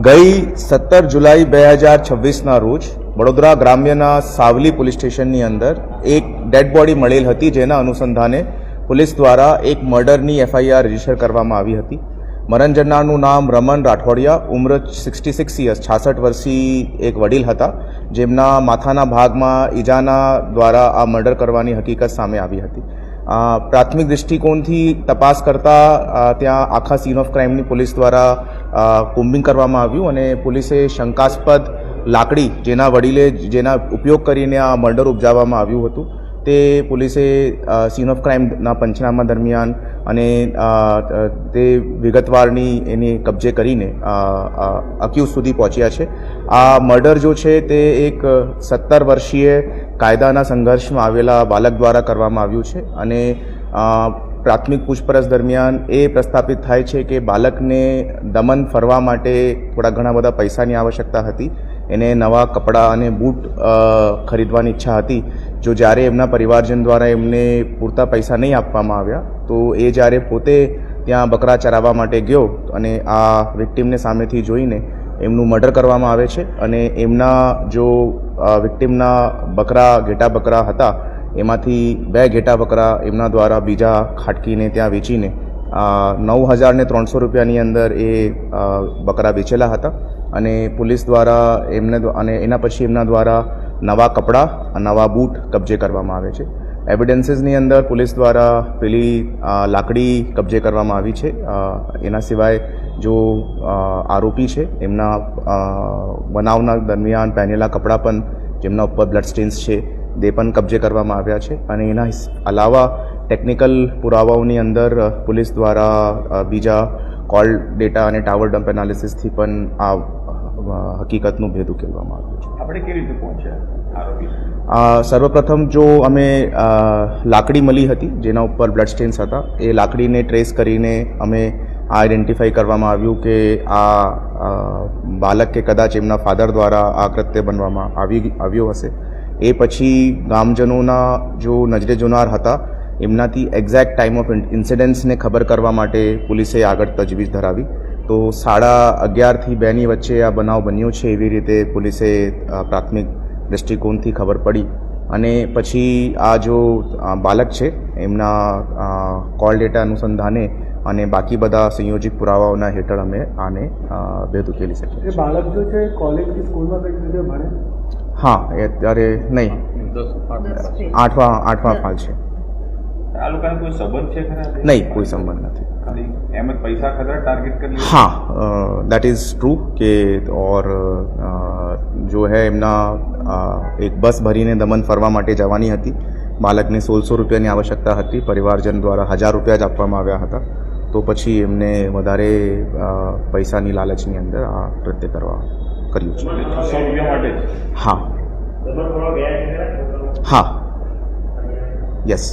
ગઈ 17 જુલાઈ 2026ના રોજ વડોદરા ગ્રામ્યના સાવલી પોલીસ સ્ટેશનની અંદર એક ડેડ બોડી મળેલ હતી, જેના અનુસંધાને પોલીસ દ્વારા એક મર્ડરની એફઆઈઆર રજીસ્ટર કરવામાં આવી હતી. મરણ જનારનું નામ રમન રાઠોડિયા, ઉંમર 66 યર્સ, 66 વર્ષીય એક વડીલ હતા, જેમના માથાના ભાગમાં ઈજાના દ્વારા આ મર્ડર કરવાની હકીકત સામે આવી હતી. પ્રાથમિક દૃષ્ટિકોણથી તપાસ કરતા ત્યાં આખા સીન ઓફ ક્રાઇમની પોલીસ દ્વારા કોમ્બિંગ કરવામાં આવ્યું અને પોલીસે શંકાસ્પદ લાકડી જેના ઉપયોગ કરીને આ મર્ડર ઉપજાવવામાં આવ્યું હતું તે પોલીસે સીન ઓફ ક્રાઇમના પંચનામા દરમિયાન અને તે વિગતવારની એની કબજે કરીને અક્યુઝ સુધી પહોંચ્યા છે. આ મર્ડર જો છે તે એક 17 વર્ષીય કાયદાના સંઘર્ષમાં આવેલા બાળક દ્વારા કરવામાં આવ્યું છે અને પ્રાથમિક પૂછપરછ દરમિયાન એ પ્રસ્થાપિત થાય છે કે બાળકને દમન ફરવા માટે થોડા ઘણા બધા પૈસાની આવશ્યકતા હતી. એને નવા કપડાં અને બૂટ ખરીદવાની ઈચ્છા હતી. જો જ્યારે એમના પરિવારજન દ્વારા એમને પૂરતા પૈસા નહીં આપવામાં આવ્યા તો એ જ્યારે પોતે ત્યાં બકરા ચરાવવા માટે ગયો અને આ વિક્ટિમને સામેથી જોઈને એમનું મર્ડર કરવામાં આવે છે અને એમના જો વિક્ટિમના ઘેટા બકરા હતા એમાંથી 2 ઘેટા બકરા એમના દ્વારા બીજા ખાટકીને ત્યાં વેચીને 9,300 રૂપિયાની અંદર એ બકરા વેચેલા હતા અને પોલીસ દ્વારા એના પછી એમના દ્વારા નવા કપડાં, નવા બૂટ કબજે કરવામાં આવે છે. એવિડન્સીસની અંદર પોલીસ દ્વારા પેલી લાકડી કબજે કરવામાં આવી છે. એના સિવાય જો આરોપી છે એમના બનાવના દરમિયાન પહેરેલા કપડાં પણ જેમના ઉપર બ્લડ સ્ટેન્સ છે તે પણ કબજે કરવામાં આવ્યા છે અને એના અલાવા ટેકનિકલ પુરાવાઓની અંદર પોલીસ દ્વારા બીજા કોલ ડેટા અને ટાવર ડમ્પ એનાલિસિસથી પણ આ હકીકતનું ભેદ ઉકેલવામાં આવ્યું છે. આપણે કેવી રીતે પહોંચ્યા આરોપી? સર્વપ્રથમ જો અમે લાકડી મળી હતી જેના ઉપર બ્લડ સ્ટેન્સ હતા, એ લાકડીને ટ્રેસ કરીને અમે આઈડેન્ટિફાઈ કરવામાં આવ્યું કે આ બાળક કે કદાચ એમના ફાધર દ્વારા આ કૃત્ય બનવામાં આવ્યું હશે. એ પછી ગામજનોના જો નજરે જોનાર હતા એમનાથી એક્ઝેક્ટ ટાઈમ ઓફ ઇન્સિડન્ટ્સને ખબર કરવા માટે પોલીસે આગળ તજવીજ ધરાવી. તો 11:30 થી 2ની વચ્ચે આ બનાવ બન્યો છે એવી રીતે પોલીસે પ્રાથમિક દૃષ્ટિકોણથી ખબર પડી અને પછી આ જો બાળક છે એમના કોલ ડેટા અનુસંધાને અને બાકી બધા સંયોજિત પુરાવાઓના હેઠળ અમે આને ભેદ ઉકેલી શકીએ. બાળક જો છે કોલેજની સ્કૂલમાં કઈ રીતે ભણે? હા, એ અત્યારે નહીં, 8મા ફાલ છે. આ લોકોને કોઈ સંબંધ છે ખરા? નહીં, કોઈ સંબંધ નથી. એમ જ પૈસા ખતરા ટાર્ગેટ કરી? हाँ, दैट इज़ ट्रू કે और जो है એમના એક બસ ભરીને દમન ફરવા માટે જવાની હતી. બાળકને 1600 રૂપિયાની આવશ્યકતા હતી. પરિવારજન દ્વારા 1000 રૂપિયા જ આપવામાં આવ્યા હતા. તો પછી એમને વધારે પૈસાની લાલચની અંદર આ કૃત્ય કર્યું છે. 600 રૂપિયા માટે? હા, હા, યસ.